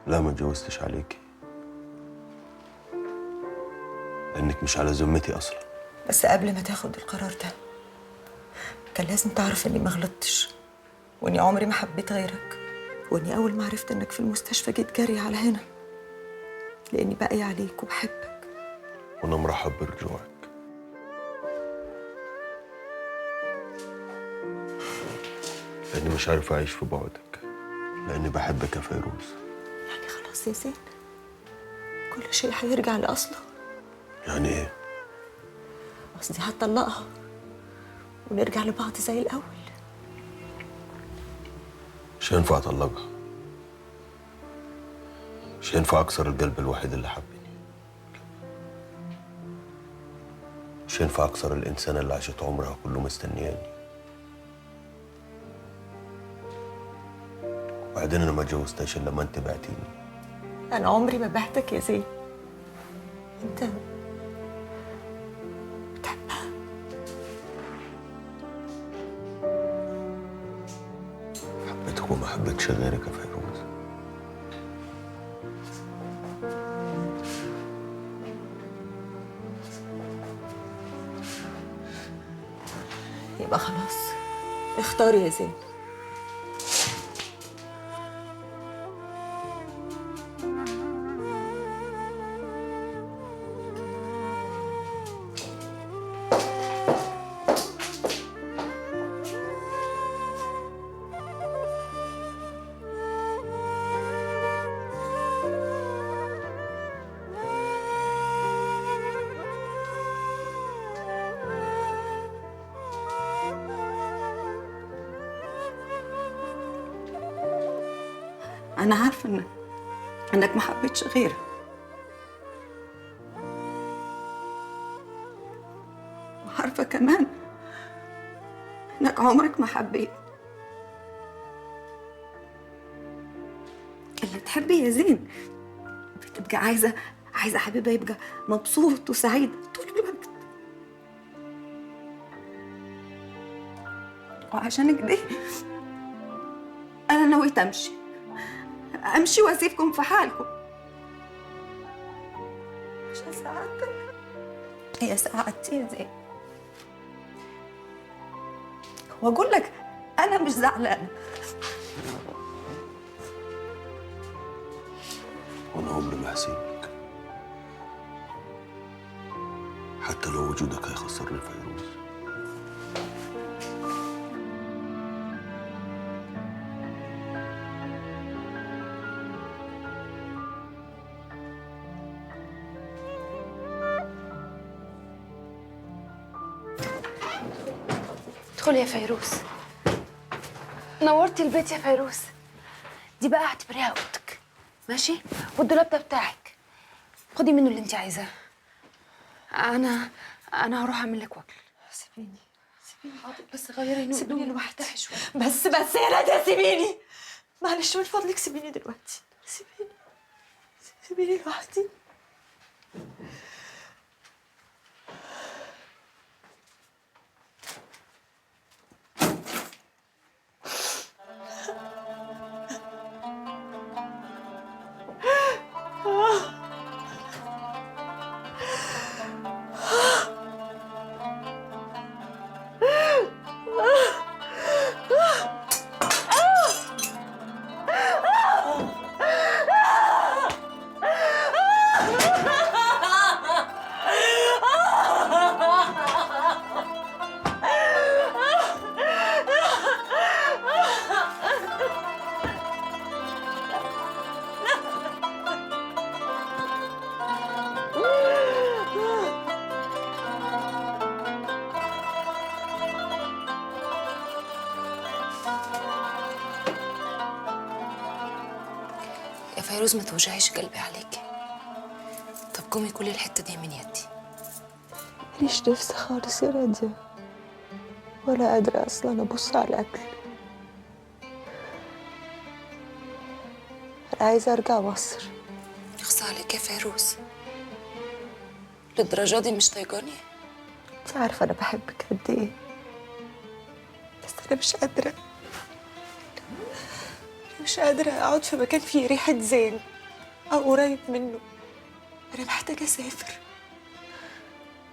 لا، ما اتجوزتش عليكي لانك مش على ذمتي اصلا. بس قبل ما تاخد القرار ده كان لازم تعرف اني ما غلطتش، واني عمري ما حبيت غيرك، واني اول ما عرفت انك في المستشفى جيت جري على هنا لاني باقي عليك وبحبك. وانا مرحب برجوعك. لاني مش عارف اعيش في بعدك، لاني بحبك يا فيروز. يعني خلاص يا زين، كل شيء هيرجع لاصله. يعني ايه؟ قصدي هتطلقها ونرجع لبعض زي الاول. مش هينفع اطلقها، مش هينفع اكسر القلب الوحيد اللي حبني، مش هينفع اكسر الانسانه اللي عاشت عمرها كله مستنياني. وبعدين انا ما اتجوزتهاش الا لما انت بعتيني. انا عمري ما بعتك يا زين، انت بتحبها. حبيتك وما حبيتش غيرك يا فيروز. يبقى خلاص اختار يا زين. أنا عارفة إنك ما حبيتش غيرها، وعارفة كمان إنك عمرك ما حبيت. اللي تحبي يا زين بتبقى عايزة حبيبها يبقى مبسوط وسعيد طول الوقت. وعشان كده أنا نويت أمشي وأسيبكم في حالكم عشان سعادتك. هي سعادتي يا زين. وأقول لك أنا مش زعلانة. وانا عمري ما هسيبك، حتى لو وجودك هيخسرني فيروز. ادخلي يا فيروز. نورتي البيت يا فيروز. دي بقى اعتبريها اوضتك، ماشي؟ والدولاب ده بتاعك، خدي منه اللي انت عايزاه. انا هروح اعمل لك واكل. سيبيني حاضر، بس غيري هدومك، سيبيني لوحدي ارتاحي شويه. بس يا نادية سيبيني، معلش من فضلك سيبيني دلوقتي. سيبيني لوحدي. يا فيروز ما توجعيش قلبي عليكي. طب قومي كلي الحته دي من يدي. ماليش نفس خالص يا نادية، ولا قادرة أصلا أبص على الأكل. أنا عايزة أرجع مصر. يخص عليك يا فيروز، للدرجه دي مش طايقاني؟ أنت عارفة أنا بحبك قد إيه، بس أنا مش قادرة أقعد في مكان فيه ريحة زين. أو قريب منه. أنا محتاجة أسافر،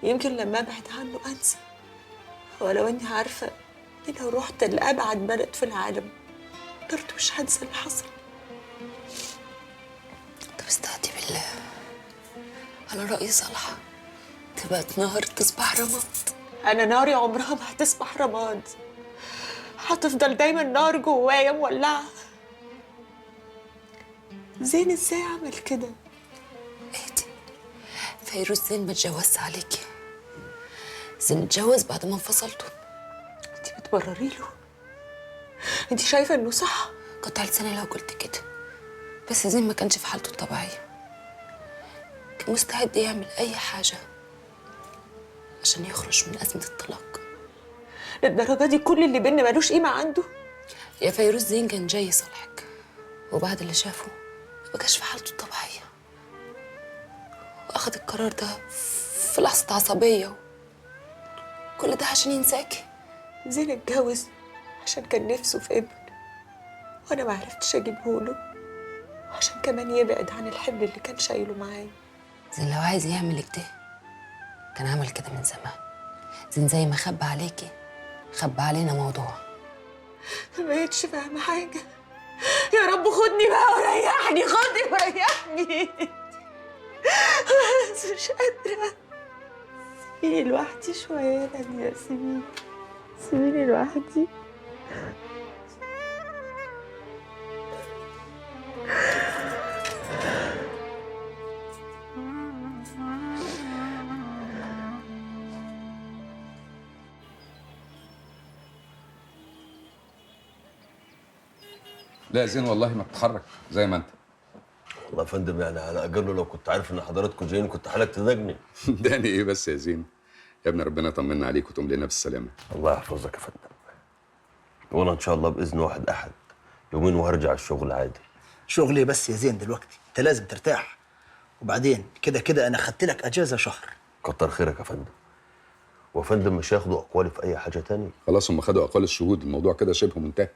يمكن لما أبعد عنه أنسى، ولو إني عارفة إني لو رحت لأبعد بلد في العالم برضه مش هنسى اللي حصل. طب استهدي بالله، أنا رأيي صالحة، تبقى نهر تصبح رماد. أنا ناري عمرها ما هتصبح رماد، هتفضل دايما نار جوايا مولعة. زين ازاي عمل كده؟ اهدي، فيروز زين ما اتجوزش عليكي، زين اتجوز بعد ما انفصلتوا. انتي بتبرري له؟ انتي شايفة انه صح؟ قطع لساني لو قلت كده، بس زين ما كانش في حالته الطبيعية، كان مستعد يعمل أي حاجة عشان يخرج من أزمة الطلاق. للدرجة دي كل اللي بينا ملوش قيمة عنده؟ يا فيروز زين كان جاي يصالحك، وبعد اللي شافه ما بقاش في حالته الطبيعية، وأخد القرار ده في لحظة عصبية، كل ده عشان ينساكي. زين اتجوز عشان كان نفسه في ابن، وانا ما عرفتش اجيبه له عشان كمان يبعد عن الحمل اللي كان شايله معايا. زين لو عايز يعمل كده كان عمل كده من زمان. زين زي ما خبى عليكي خبى علينا موضوع. ما بقتش فاهمة حاجة. يا رب خدني بقى وريحني، خدني وريحني. بس مش قادرة. سيبيني لوحدي شوية يا نادية، سيبيني لوحدي. لا زين والله ما بتتحرك زي ما انت. والله يا فندم يعني على اجله لو كنت عارف ان حضراتكم جايين كنت حالك تدجني. داني ايه بس يا زين؟ يا ابني ربنا يطمنا عليك وتقوم لنا بالسلامه. الله يحفظك يا فندم. وانا ان شاء الله باذن واحد احد يومين وهرجع الشغل عادي. شغل ايه بس يا زين دلوقتي؟ انت لازم ترتاح، وبعدين كده كده انا خدت لك اجازه شهر. كتر خيرك يا فندم. وفندم مش هياخدوا اقوالي في اي حاجه تاني؟ خلاص هم خدوا اقوال الشهود، الموضوع كده شبه منتهي.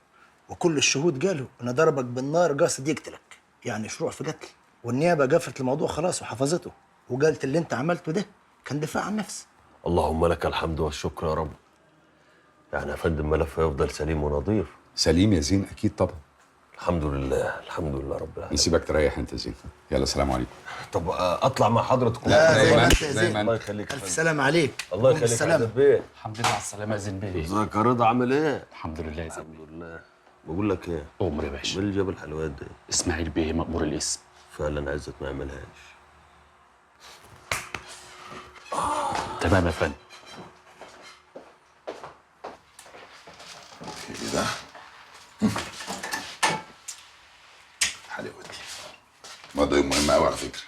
وكل الشهود قالوا ان ضربك بالنار قاصد يقتلك، يعني شروع في قتل، والنيابه قفلت الموضوع خلاص وحفظته، وقالت اللي انت عملته ده كان دفاع عن نفس. اللهم لك الحمد والشكر يا رب. يعني يا فندم ملف هيفضل سليم ونظيف؟ سليم يا زين اكيد طبعا. الحمد لله، الحمد لله رب العالمين. نسيبك تريح انت يا زين. يلا سلام عليكم. طب اطلع مع حضرتكم؟ لا زي ما انت يا زي زين. ما الله انت. يخليك يا الف فندم. سلام عليك. الله يخليك يا السلامه. عزب بيه. الحمد لله على السلامة يا زين بيه. ازيك يا رضا، عامل ايه؟ الحمد لله يا زين بيه. الحمد لله. بقول لك ايه؟ أمر يا باشا. مين اللي جاب الحلويات دي؟ إسماعيل بيه مقبور الاسم. فعلا عزت ما يعملهاش. تمام يا فندم. ايه ده؟ حلاوتي. الموضوع ده مهم قوي على فكره.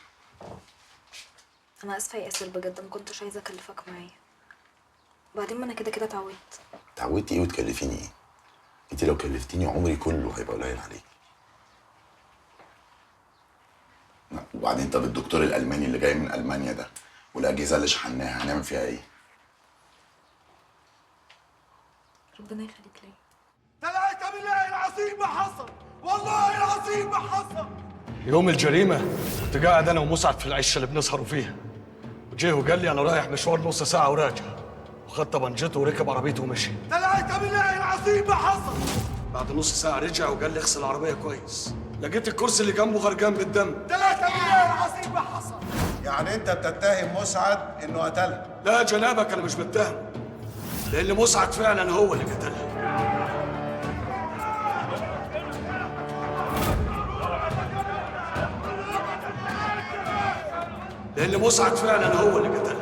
انا اسفه يا اسر بجد، ما كنتش عايزه اكلفك معايا، وبعدين ما انا كده كده اتعودت. اتعودتي ايه وتكلفيني ايه؟ انت لو كلفتيني عمري كله هيبقى قليل عليك. وبعدين طب الدكتور الالماني اللي جاي من المانيا ده والاجهزه اللي شحناها هنعمل فيها ايه؟ ربنا يخليك ليا. ثلاثة بالله العظيم ما حصل، والله العظيم ما حصل. يوم الجريمة كنت قاعد أنا ومسعد في العشة اللي بنسهروا فيها، وجيه وقال لي أنا رايح مشوار نص ساعة وراجع، وخد طبنجته وركب عربيته ومشي. ثلاثة بالله العظيم ما حصل. بعد نص ساعة رجع وقال لي اغسل العربية كويس، لقيت الكرسي اللي جنبه غرقان بالدم. ثلاثة بالله العظيم ما حصل. يعني انت بتتهم مسعد انه قتلها؟ لا جنابك أنا مش بتهمه، لأن مسعد فعلا هو اللي قتلها. لأن مسعد فعلا هو اللي قتلها.